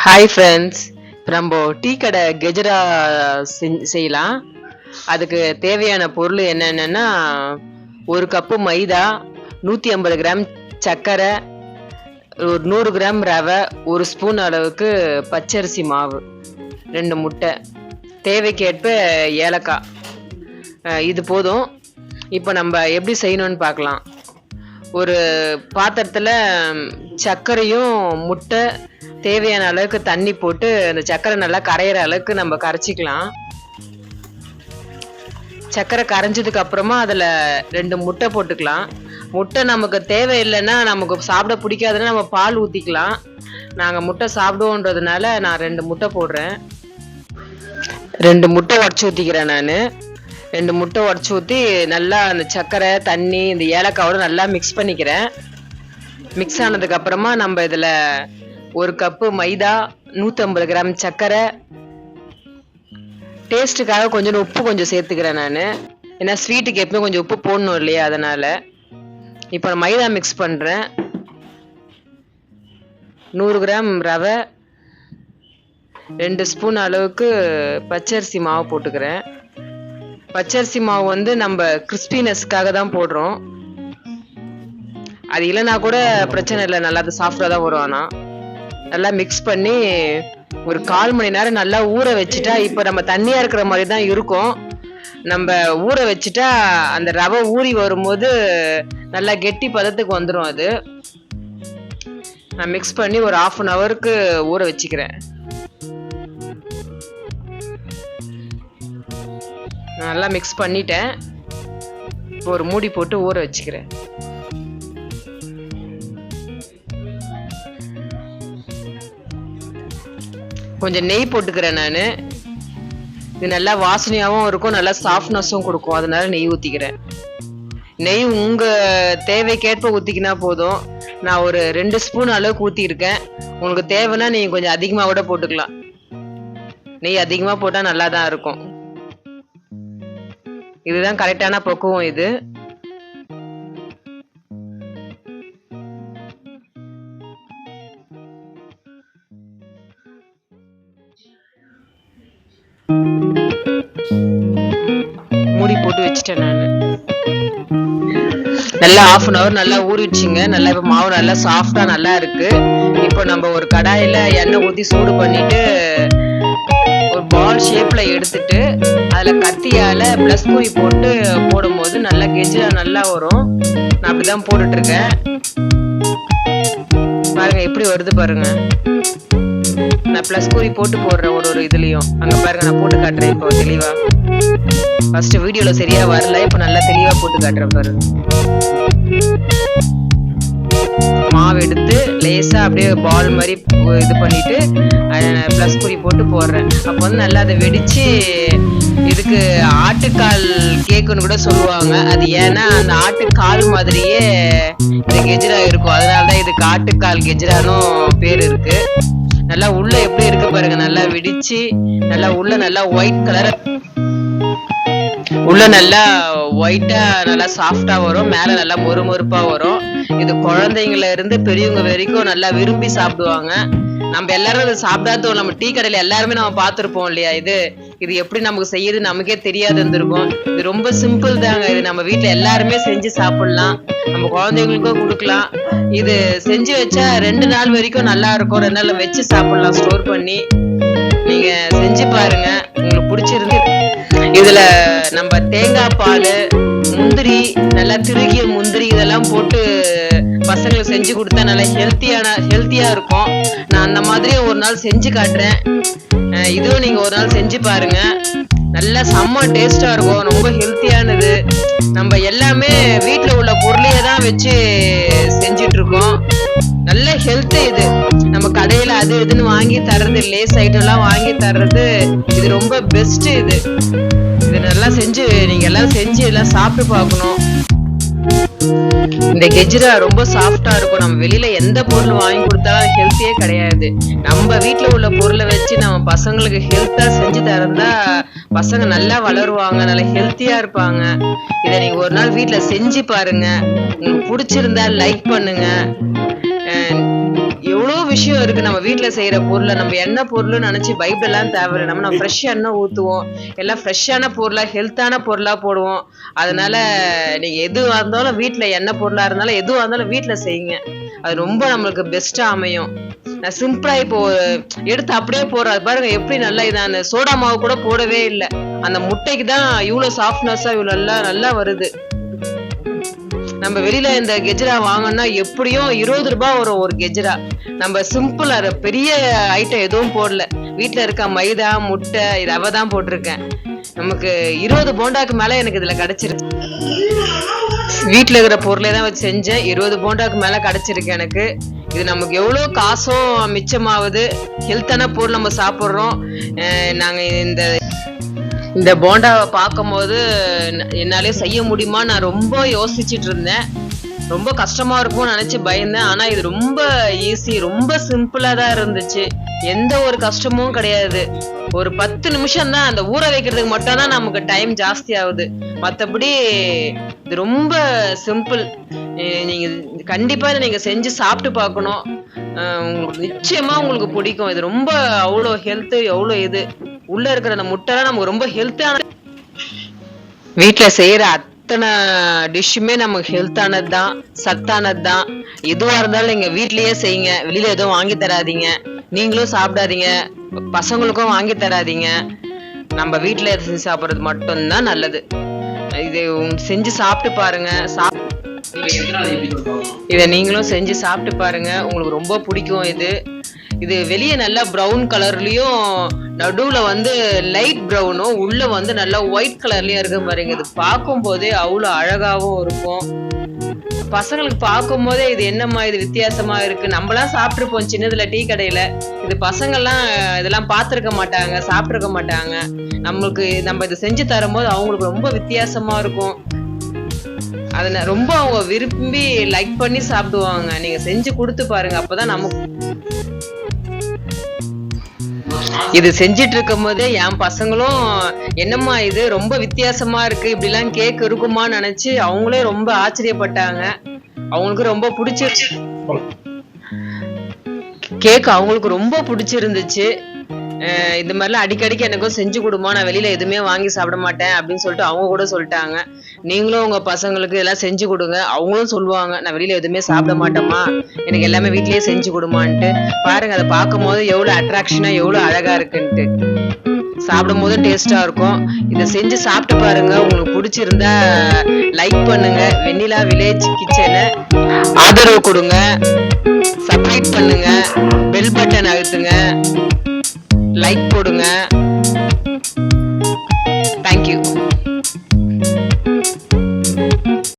Hi friends, இப்போ நம்ம tea கடை கெஜரா செய்யலாம். அதுக்கு தேவையான பொருள் என்னென்னா, ஒரு கப்பு மைதா, 150 கிராம் சர்க்கரை, ஒரு 100 கிராம் ரவை, ஒரு ஸ்பூன் அளவுக்கு பச்சரிசி மாவு, 2 முட்டை, தேவைக்கேற்ப ஏலக்காய். இது போதும். இப்போ நம்ம எப்படி செய்யணும்னு பார்க்கலாம். ஒரு பாத்திரத்தில் சர்க்கரையும் முட்டை, தேவையான அளவுக்கு தண்ணி போட்டு அந்த சர்க்கரை நல்லா கரையிற அளவுக்கு நம்ம கரைச்சிக்கலாம். சர்க்கரை கரைஞ்சதுக்கு அப்புறமா அதில் 2 முட்டை போட்டுக்கலாம். முட்டை நமக்கு தேவையில்லைன்னா, நமக்கு சாப்பிட பிடிக்காதுன்னா நம்ம பால் ஊற்றிக்கலாம். நாங்கள் முட்டை சாப்பிடுவோன்றதுனால நான் 2 முட்டை போடுறேன். 2 முட்டை உடச்சி ஊற்றிக்கிறேன். நான் 2 முட்டை உடச்சி ஊற்றி நல்லா அந்த சர்க்கரை, தண்ணி, இந்த ஏலக்காவோட நல்லா மிக்ஸ் பண்ணிக்கிறேன். மிக்ஸ் ஆனதுக்கு அப்புறமா நம்ம இதில் ஒரு கப்பு மைதா, 150 கிராம் சர்க்கரை, டேஸ்ட்டுக்காக கொஞ்சம் உப்பு கொஞ்சம் சேர்த்துக்கிறேன் நான். ஏன்னா ஸ்வீட்டுக்கு எப்பவுமே கொஞ்சம் உப்பு போடணும் இல்லையா, அதனால. இப்போ மைதா மிக்ஸ் பண்ணுறேன். 100 கிராம் ரவை, 2 ஸ்பூன் அளவுக்கு பச்சரிசி மாவு போட்டுக்கிறேன். பச்சரிசி மாவு நம்ம கிறிஸ்பினஸ்க்காக தான் போடுறோம். அது இல்லைன்னா கூட பிரச்சனை இல்லை, நல்லா அது சாஃப்டாக தான் வரும். ஆனால் நல்லா மிக்ஸ் பண்ணி ஒரு 1/4 மணி நேரம் நல்லா ஊற வச்சுட்டா, இப்போ நம்ம தண்ணியாக இருக்கிற மாதிரி தான் இருக்கும். நம்ம ஊற வச்சுட்டா அந்த ரவை ஊறி வரும்போது நல்லா கெட்டி பதத்துக்கு வந்துடும். அது நான் மிக்ஸ் பண்ணி ஒரு 1/2 ஹவருக்கு ஊற வச்சுக்கிறேன். நல்லா மிக்ஸ் பண்ணிட்டேன். ஒரு மூடி போட்டு ஊற வச்சுக்கிறேன். கொஞ்சம் நெய் போட்டுக்கிறேன் நான். இது நல்லா வாசனையாகவும் இருக்கும், நல்லா சாஃப்ட்னஸும் கொடுக்கும். அதனால நெய் ஊற்றிக்கிறேன். நெய் உங்கள் தேவைக்கேற்ப ஊற்றிக்கினா போதும். நான் ஒரு 2 ஸ்பூன் அளவுக்கு ஊற்றிருக்கேன். உங்களுக்கு தேவைன்னா நீங்கள் கொஞ்சம் அதிகமாக கூட போட்டுக்கலாம். நெய் அதிகமாக போட்டால் நல்லா தான் இருக்கும். இதுதான் கரெக்டான பக்குவம். இது மூடி போட்டு வச்சுட்டேன் நான். நல்லா 1/2 ஹவர் நல்லா ஊறிடுச்சுங்க. நல்லா இப்போ மாவு நல்லா சாஃப்டா நல்லா இருக்கு. இப்போ நம்ம ஒரு கடாயில எண்ணெய் ஊற்றி சூடு பண்ணிட்டு ஒரு பால் ஷேப்ல எடுத்துட்டு அதுல கத்தியால பிளஸ் குறி போட்டு போடும்போது நல்லா கெஜ்ரா நல்லா வரும். நான் அப்படிதான் போட்டுட்டு இருக்கேன். பாருங்க எப்படி வருது பாருங்க. நான் பிளஸ் குறி போட்டு போடுறேன் ஒரு இதுலயும். அங்க பாருங்க, நான் போட்டு காட்டுறேன் இப்போ தெளிவா. ஃபர்ஸ்ட் வீடியோல சரியா வரல, இப்போ நல்லா தெளிவா போட்டு காட்டுறேன் பாருங்க. மாவு எடுத்து லேசா அப்படியே பால் மாதிரி இது பண்ணிட்டு பிளஸ் குறி போட்டு போடுறேன். அப்போ நல்லா அதை வெடிச்சு, இதுக்கு ஆட்டுக்கால் கேக்குன்னு கூட சொல்லுவாங்க. அது ஏன்னா அந்த ஆட்டுக்கால் மாதிரியே இந்த கெஜ்ரா இருக்கும். அதனாலதான் இதுக்கு ஆட்டுக்கால் கெஜ்ரானும் பேர் இருக்கு. நல்லா உள்ள எப்படி இருக்கு பாருங்க. நல்லா வெடிச்சு நல்லா உள்ள நல்லா ஒயிட் கலர், உள்ள நல்லா ஒயிட்டா நல்லா சாஃப்டா வரும். மேல நல்லா மொறுமொறுப்பா வரும். இது குழந்தைங்கள இருந்து பெரியவங்க வரைக்கும் நல்லா விரும்பி சாப்பிடுவாங்க. நம்ம எல்லாரும் அதை சாப்பிடாதோம். நம்ம டீ கடையில எல்லாருமே நம்ம பார்த்துருப்போம் இல்லையா. இது எப்படி நமக்கு செய்யுது நமக்கே தெரியாது இருந்திருக்கும். இது ரொம்ப சிம்பிள் தாங்க. இது நம்ம வீட்டுல எல்லாருமே செஞ்சு சாப்பிடலாம். நம்ம குழந்தைங்களுக்கும் கொடுக்கலாம். இது செஞ்சு வச்சா 2 நாள் வரைக்கும் நல்லா இருக்கும். 2 நாள் வச்சு சாப்பிடலாம் ஸ்டோர் பண்ணி. நீங்க செஞ்சு பாருங்க, உங்களுக்கு பிடிச்சிருந்து. இதுல நம்ம தேங்காய் பால், முந்திரி, நல்லா திருகிய முந்திரி இதெல்லாம் போட்டு பசங்களுக்கு செஞ்சு கொடுத்தா நல்லா ஹெல்த்தியா இருக்கும். நான் அந்த மாதிரி ஒரு நாள் செஞ்சு காட்டுறேன். இதுவும் நீங்க ஒரு நாள் செஞ்சு பாருங்க. நல்லா செம்ம டேஸ்டா இருக்கும். ரொம்ப ஹெல்த்தியானது. நம்ம எல்லாமே வீட்டுல உள்ள பொருளையே தான் வச்சு செஞ்சுட்டு இருக்கோம். நல்ல ஹெல்த். இது நம்ம கடையில அது இதுன்னு வாங்கி தர்றது, லேஸ் ஐட்டம் எல்லாம் வாங்கி தர்றது, இது ரொம்ப பெஸ்ட். இது நல்லா செஞ்சு நீங்க எல்லாம் செஞ்சு எல்லாம் சாப்பிட்டு பார்க்கணும். இந்த கெஜ்ரா ரொம்ப சாஃப்டா இருக்கும். நம்ம வெளியில எந்த பொருள் வாங்கி கொடுத்தாலும் ஹெல்த்தியே கிடையாது. நம்ம வீட்டுல உள்ள பொருளை வச்சு நம்ம பசங்களுக்கு ஹெல்த்தா செஞ்சு தரந்தா பசங்க நல்லா வளருவாங்க, நல்லா ஹெல்த்தியா இருப்பாங்க. இதை நீங்க ஒரு நாள் வீட்டுல செஞ்சு பாருங்க. உங்களுக்கு பிடிச்சிருந்தா லைக் பண்ணுங்க. எவ்வளவு விஷயம் இருக்கு நம்ம வீட்டுல செய்யற பொருளை. நம்ம எண்ணெய் பொருள்னு நினைச்சு பயப்படலாம் தேவையில்லை. நம்ம ஃப்ரெஷ் எண்ணெய் ஊத்துவோம், எல்லாம் ஃப்ரெஷ்ஷான பொருளா ஹெல்த்தான பொருளா போடுவோம். அதனால நீங்க எதுவா இருந்தாலும் வீட்டுல எண்ணெய் பொருளா இருந்தாலும் எதுவா இருந்தாலும் வீட்டுல செய்யுங்க. அது ரொம்ப நம்மளுக்கு பெஸ்டா அமையும். நான் சிம்பிளா இப்போ எடுத்து அப்படியே போடுறது பாருங்க எப்படி நல்லா. இதான் சோடா மாவு கூட போடவே இல்லை. அந்த முட்டைக்கு தான் இவ்வளவு சாஃப்ட்னஸா இவ்வளவு நல்லா வருது. நம்ம வெளியில இந்த கெஜ்ரா வாங்கினா எப்படியும் 20 ரூபாய் வரும் ஒரு கெஜ்ரா. நம்ம சிம்பிளா பெரிய ஐட்டம் எதுவும் போடல. வீட்டுல இருக்க மைதா முட்டை ரவை தான் போட்டிருக்கேன். நமக்கு 20 போண்டாக்கு மேல எனக்கு இதுல கிடைச்சிருக்கு. வீட்டுல இருக்கிற பொருளே தான் வச்சு செஞ்சேன். 20 போண்டாக்கு மேல கிடைச்சிருக்கு எனக்கு. இது நமக்கு எவ்வளவு காசும் மிச்சமாகுது. ஹெல்த்தான பொருள் நம்ம சாப்பிடுறோம். நாங்க இந்த போண்டாவை பார்க்கும் போது என்னாலே செய்ய முடியுமா நான் ரொம்ப யோசிச்சுட்டு இருந்தேன். ரொம்ப கஷ்டமா இருக்கும்னு நினைச்சு பயந்தேன். ஆனா இது ரொம்ப ஈஸி, ரொம்ப சிம்பிளா தான் இருந்துச்சு. எந்த ஒரு கஷ்டமும் கிடையாது. ஒரு 10 நிமிஷம் தான். அந்த ஊற வைக்கிறதுக்கு மட்டும் தான் நமக்கு டைம் ஜாஸ்தி ஆகுது. மற்றபடி இது ரொம்ப சிம்பிள். நீங்க கண்டிப்பா இதை நீங்க செஞ்சு சாப்பிட்டு பார்க்கணும். உங்களுக்கு நிச்சயமா உங்களுக்கு பிடிக்கும். இது ரொம்ப அவ்வளோ ஹெல்த். எவ்வளோ இது உள்ள இருக்கிற அந்த முட்டைலாம் நமக்கு ரொம்ப ஹெல்த்தான. வீட்டுல செய்யற அத்தனை டிஷ்ஷுமே நமக்கு ஹெல்த்தானது தான், சத்தானது தான். எதுவா இருந்தாலும் நீங்க வீட்லயே செய்யுங்க. வெளியில எதுவும் வாங்கி தராதீங்க. நீங்களும் சாப்பிடாதீங்க, பசங்களுக்கும் வாங்கி தராதீங்க. நம்ம வீட்டுல செஞ்சு சாப்பிடுறது மட்டும்தான் நல்லது. இது செஞ்சு சாப்பிட்டு பாருங்க. இதை நீங்களும் செஞ்சு சாப்பிட்டு பாருங்க, உங்களுக்கு ரொம்ப பிடிக்கும். இது வெளியே நல்லா ப்ரௌன் கலர்லயும் நடுவுல லைட் ப்ரௌனும் உள்ள நல்லா ஒயிட் கலர்லயும் இருக்கு பாருங்க. இது பார்க்கும் போதே அவ்வளவு அழகாவும் இருக்கும். பசங்களுக்கு பார்க்கும் போதே இது என்னம்மா இது வித்தியாசமா இருக்கு. நம்மளாம் சாப்பிட்டுருப்போம் சின்னதுல டீ கடையில. இது பசங்கள்லாம் இதெல்லாம் பார்த்திருக்க மாட்டாங்க, சாப்பிட்டுருக்க மாட்டாங்க. நம்ம இதை செஞ்சு தரும் போது அவங்களுக்கு ரொம்ப வித்தியாசமா இருக்கும். அதை ரொம்ப அவங்க விரும்பி லைக் பண்ணி சாப்பிடுவாங்க. நீங்க செஞ்சு கொடுத்து பாருங்க. அப்பதான் நமக்கு இது செஞ்சிட்டு இருக்கும் போதே என் பசங்களும் என்னம்மா இது ரொம்ப வித்தியாசமா இருக்கு, இப்படி எல்லாம் கேக் இருக்குமான்னு நினைச்சு அவங்களே ரொம்ப ஆச்சரியப்பட்டாங்க. அவங்களுக்கு ரொம்ப பிடிச்சிருச்சு கேக். அவங்களுக்கு ரொம்ப பிடிச்சிருந்துச்சு. இந்த மாதிரிலாம் அடிக்கடிக்கு எனக்கும் செஞ்சு கொடுமா, நான் வெளியில எதுவுமே வாங்கி சாப்பிட மாட்டேன் அப்படின்னு சொல்லிட்டு அவங்க கூட சொல்லிட்டாங்க. நீங்களும் உங்க பசங்களுக்கு எல்லாம் செஞ்சு கொடுங்க. அவங்களும் சொல்லுவாங்க நான் வெளியில எதுவுமே சாப்பிட மாட்டேமா, எனக்கு எல்லாமே வீட்லயே செஞ்சு கொடுமான்ட்டு. பாருங்க அதை பார்க்கும் போது எவ்வளவு அட்ராக்ஷனா எவ்வளவு அழகா இருக்குன்ட்டு. சாப்பிடும் போது டேஸ்டா இருக்கும். இதை செஞ்சு சாப்பிட்டு பாருங்க. உங்களுக்கு பிடிச்சிருந்தா லைக் பண்ணுங்க. வெண்ணிலா வில்லேஜ் கிச்சனை ஆதரவு கொடுங்க, சப்ஸ்கிரைப் பண்ணுங்க, பெல் பட்டன் அழுத்துங்க, லைக் போடுங்க.